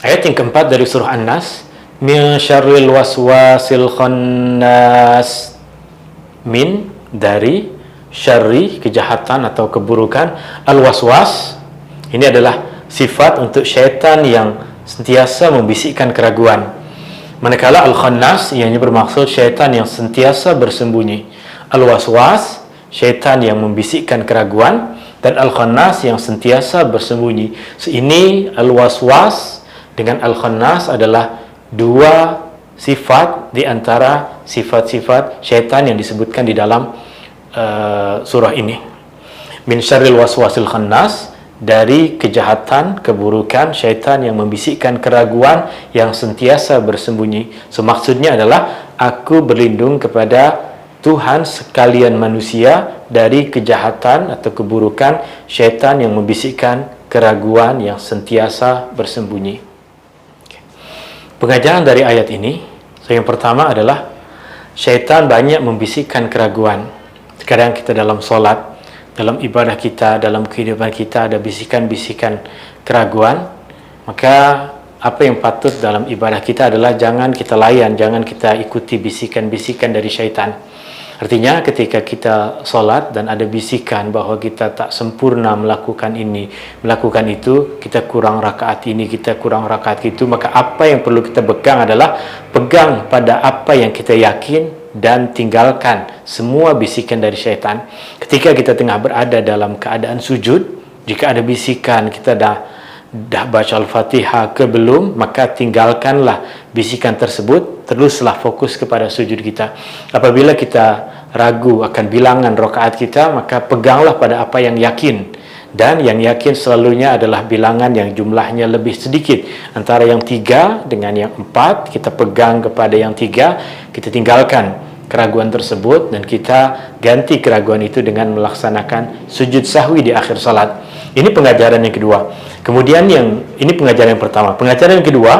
Ayat yang keempat dari surah An-Nas, min syarril waswasil khannas. Min, dari, syarri, kejahatan atau keburukan, al-waswas, ini adalah sifat untuk syaitan yang sentiasa membisikkan keraguan. Manakala al-khannas ianya bermaksud syaitan yang sentiasa bersembunyi. Al-waswas, syaitan yang membisikkan keraguan, dan al-khannas yang sentiasa bersembunyi. So, ini al-waswas dengan al-khannas adalah dua sifat di antara sifat-sifat syaitan yang disebutkan di dalam surah ini. Min syarril waswasil khannas, dari kejahatan, keburukan syaitan yang membisikkan keraguan yang sentiasa bersembunyi. So, maksudnya adalah aku berlindung kepada Tuhan sekalian manusia dari kejahatan atau keburukan syaitan yang membisikkan keraguan yang sentiasa bersembunyi. Pengajaran dari ayat ini, yang pertama adalah syaitan banyak membisikkan keraguan. Kadang kita dalam solat, dalam ibadah kita, dalam kehidupan kita ada bisikan-bisikan keraguan. Maka apa yang patut dalam ibadah kita adalah jangan kita layan, jangan kita ikuti bisikan-bisikan dari syaitan. Artinya ketika kita solat dan ada bisikan bahwa kita tak sempurna melakukan ini, melakukan itu, kita kurang rakaat ini, kita kurang rakaat itu, maka apa yang perlu kita pegang adalah pegang pada apa yang kita yakin dan tinggalkan semua bisikan dari syaitan. Ketika kita tengah berada dalam keadaan sujud, jika ada bisikan kita dah baca Al-Fatihah ke belum, maka tinggalkanlah bisikan tersebut, teruslah fokus kepada sujud kita. Apabila kita ragu akan bilangan rakaat kita, maka peganglah pada apa yang yakin, dan yang yakin selalunya adalah bilangan yang jumlahnya lebih sedikit, antara yang 3 dengan yang 4. Kita pegang kepada yang 3, kita tinggalkan keraguan tersebut, dan kita ganti keraguan itu dengan melaksanakan sujud sahwi di akhir salat. Ini pengajaran yang kedua. Kemudian ini pengajaran yang pertama. Pengajaran yang kedua,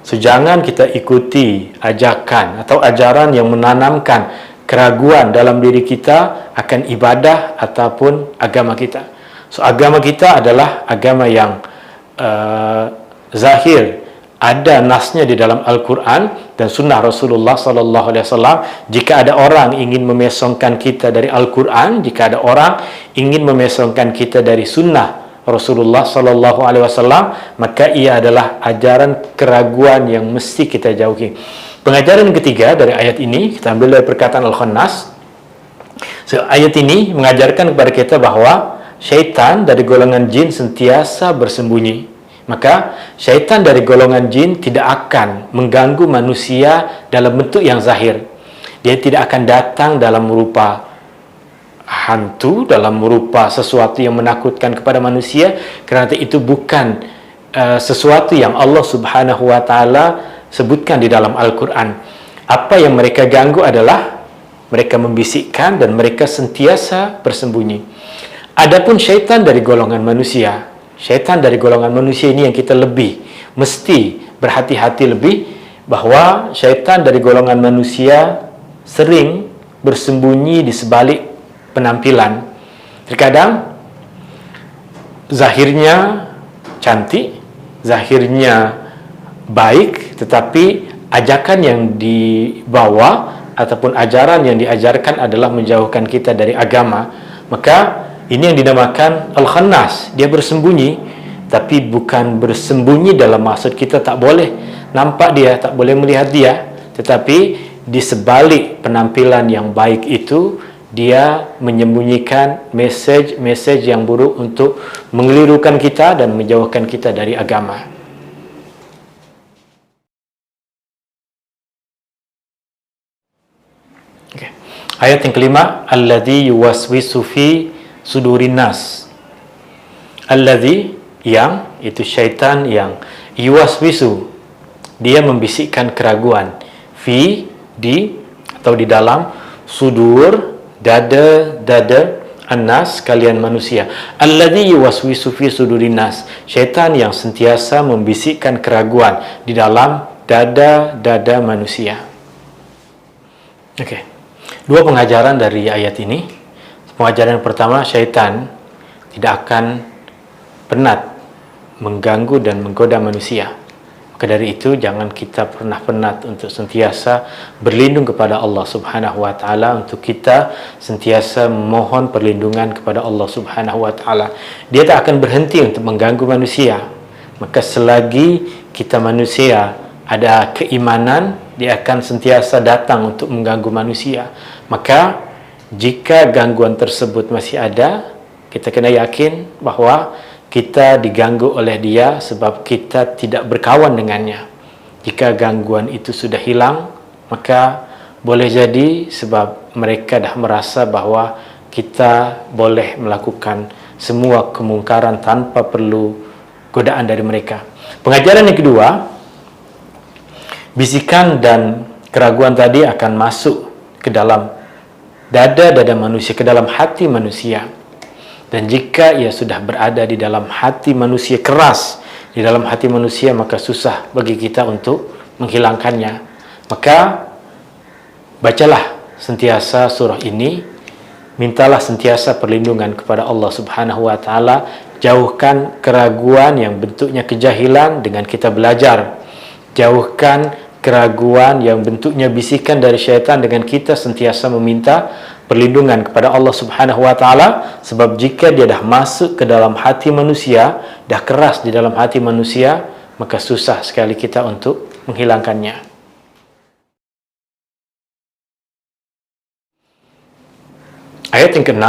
jangan kita ikuti ajakan atau ajaran yang menanamkan keraguan dalam diri kita akan ibadah ataupun agama kita. So, agama kita adalah agama yang zahir, ada nasnya di dalam Al-Quran dan sunnah Rasulullah SAW. Jika ada orang ingin memesongkan kita dari Al-Quran, jika ada orang ingin memesongkan kita dari sunnah Rasulullah SAW, maka ia adalah ajaran keraguan yang mesti kita jauhi. Pengajaran ketiga dari ayat ini, kita ambil dari perkataan Al-Khannas. So, ayat ini mengajarkan kepada kita bahwa syaitan dari golongan jin sentiasa bersembunyi. Maka syaitan dari golongan jin tidak akan mengganggu manusia dalam bentuk yang zahir. Dia tidak akan datang dalam rupa hantu, dalam rupa sesuatu yang menakutkan kepada manusia, kerana itu bukan sesuatu yang Allah Subhanahu wa Ta'ala sebutkan di dalam Al-Quran. Apa yang mereka ganggu adalah mereka membisikkan dan mereka sentiasa bersembunyi. Adapun syaitan dari golongan manusia, syaitan dari golongan manusia ini yang kita lebih mesti berhati-hati lebih, bahwa syaitan dari golongan manusia sering bersembunyi di sebalik penampilan. Terkadang zahirnya cantik, zahirnya baik, tetapi ajakan yang dibawa ataupun ajaran yang diajarkan adalah menjauhkan kita dari agama. Maka ini yang dinamakan Al-Khannas. Dia bersembunyi, tapi bukan bersembunyi dalam maksud kita tak boleh nampak dia, tak boleh melihat dia, tetapi di sebalik penampilan yang baik itu dia menyembunyikan mesej yang buruk untuk mengelirukan kita dan menjauhkan kita dari agama. Okay. Ayat yang kelima, alladzi yuwaswisu fi sudurin nas. Alladzi, yang, itu syaitan yang, yuwaswisu, dia membisikkan keraguan, fi, di, atau di dalam, sudur, dada annas, kalian manusia. Alladzi yuwaswisu fi sudurin nas, syaitan yang sentiasa membisikkan keraguan di dalam dada manusia. Oke. Dua pengajaran dari ayat ini. Pengajaran yang pertama, syaitan tidak akan penat mengganggu dan menggoda manusia. Maka dari itu jangan kita pernah penat untuk sentiasa berlindung kepada Allah Subhanahu wa taala, untuk kita sentiasa memohon perlindungan kepada Allah Subhanahu wa taala. Dia tak akan berhenti untuk mengganggu manusia. Maka selagi kita manusia ada keimanan, dia akan sentiasa datang untuk mengganggu manusia. Maka jika gangguan tersebut masih ada, kita kena yakin bahwa kita diganggu oleh dia sebab kita tidak berkawan dengannya. Jika gangguan itu sudah hilang, maka boleh jadi sebab mereka dah merasa bahwa kita boleh melakukan semua kemungkaran tanpa perlu godaan dari mereka. Pengajaran yang kedua, bisikan dan keraguan tadi akan masuk ke dalam dada manusia, ke dalam hati manusia. Dan jika ia sudah berada di dalam hati manusia, keras di dalam hati manusia, maka susah bagi kita untuk menghilangkannya. Maka bacalah sentiasa surah ini, mintalah sentiasa perlindungan kepada Allah Subhanahu wa taala, jauhkan keraguan yang bentuknya kejahilan dengan kita belajar. Jauhkan keraguan yang bentuknya bisikan dari syaitan dengan kita sentiasa meminta perlindungan kepada Allah Subhanahu wa taala, sebab jika dia dah masuk ke dalam hati manusia, dah keras di dalam hati manusia, maka susah sekali kita untuk menghilangkannya. Ayat yang ke-6,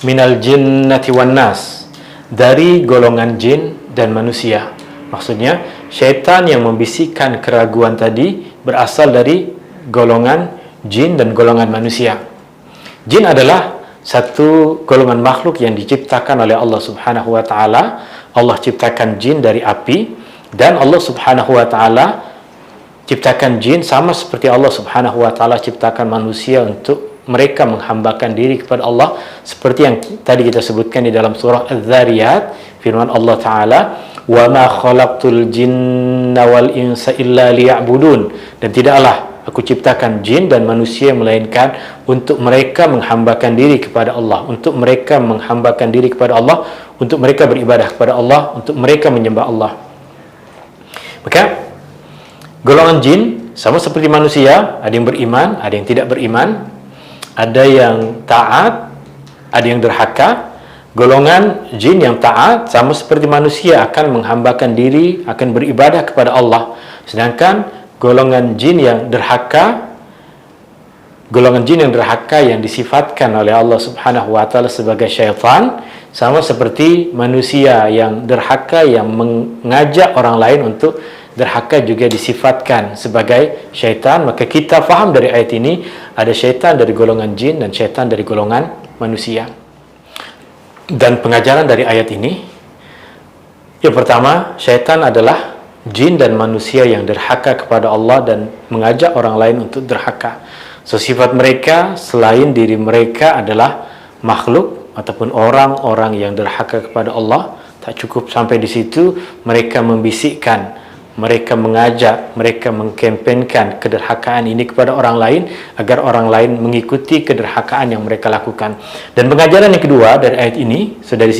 minal jinnati wan nas, dari golongan jin dan manusia. Maksudnya syaitan yang membisikkan keraguan tadi berasal dari golongan jin dan golongan manusia. Jin adalah satu golongan makhluk yang diciptakan oleh Allah Subhanahu wa taala. Allah ciptakan jin dari api, dan Allah Subhanahu wa taala ciptakan jin sama seperti Allah Subhanahu wa taala ciptakan manusia untuk mereka menghambakan diri kepada Allah, seperti yang tadi kita sebutkan di dalam surah Az-Zariyat, firman Allah taala, "Wa ma khalaqtul jinna wal insa illa liya'budun." Dan tidaklah aku ciptakan jin dan manusia melainkan untuk mereka menghambakan diri kepada Allah, untuk mereka menghambakan diri kepada Allah, untuk mereka beribadah kepada Allah, untuk mereka menyembah Allah. Maka golongan jin sama seperti manusia, ada yang beriman, ada yang tidak beriman, ada yang taat, ada yang derhaka. Golongan jin yang taat sama seperti manusia akan menghambakan diri, akan beribadah kepada Allah. Sedangkan golongan jin yang derhaka, yang disifatkan oleh Allah Subhanahu wa taala sebagai syaitan, sama seperti manusia yang derhaka, yang mengajak orang lain untuk derhaka, juga disifatkan sebagai syaitan. Maka kita faham dari ayat ini ada syaitan dari golongan jin dan syaitan dari golongan manusia. Dan pengajaran dari ayat ini, yang pertama, syaitan adalah jin dan manusia yang derhaka kepada Allah dan mengajak orang lain untuk derhaka. So, sifat mereka selain diri mereka adalah makhluk ataupun orang-orang yang derhaka kepada Allah. Tak cukup sampai di situ, mereka membisikkan, mereka mengajak, mereka mengkampenkan kederhakaan ini kepada orang lain agar orang lain mengikuti kederhakaan yang mereka lakukan. Dan pengajaran yang kedua dari ayat ini, so dari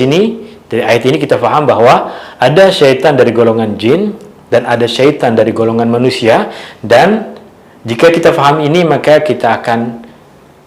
ayat ini kita faham bahwa ada syaitan dari golongan jin dan ada syaitan dari golongan manusia. Dan jika kita faham ini, maka kita akan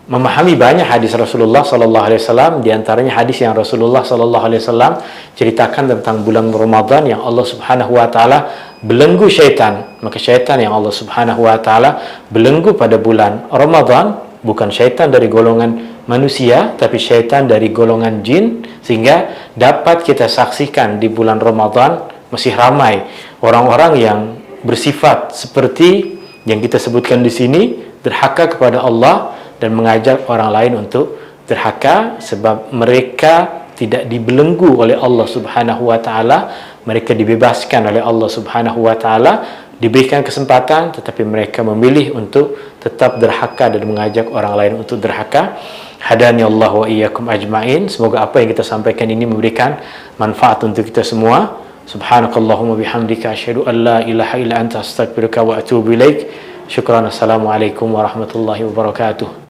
memahami banyak hadis Rasulullah sallallahu alaihi wasallam, di antaranya hadis yang Rasulullah sallallahu alaihi wasallam ceritakan tentang bulan Ramadan yang Allah Subhanahu wa taala belenggu syaitan. Maka syaitan yang Allah Subhanahu wa taala belenggu pada bulan Ramadan bukan syaitan dari golongan manusia, tapi syaitan dari golongan jin, sehingga dapat kita saksikan di bulan Ramadan masih ramai orang-orang yang bersifat seperti yang kita sebutkan di sini, derhaka kepada Allah dan mengajak orang lain untuk derhaka, sebab mereka tidak dibelenggu oleh Allah Subhanahu wa taala, mereka dibebaskan oleh Allah Subhanahu wa taala, diberikan kesempatan, tetapi mereka memilih untuk tetap derhaka dan mengajak orang lain untuk derhaka. Hadani Allah wa iyyakum ajma'in. Semoga apa yang kita sampaikan ini memberikan manfaat untuk kita semua. Subhanakallahumma bihamdika asyhadu an la ilaha illa anta astaghfiruka wa atubu ilaik. Syukran. Assalamualaikum warahmatullahi wabarakatuh.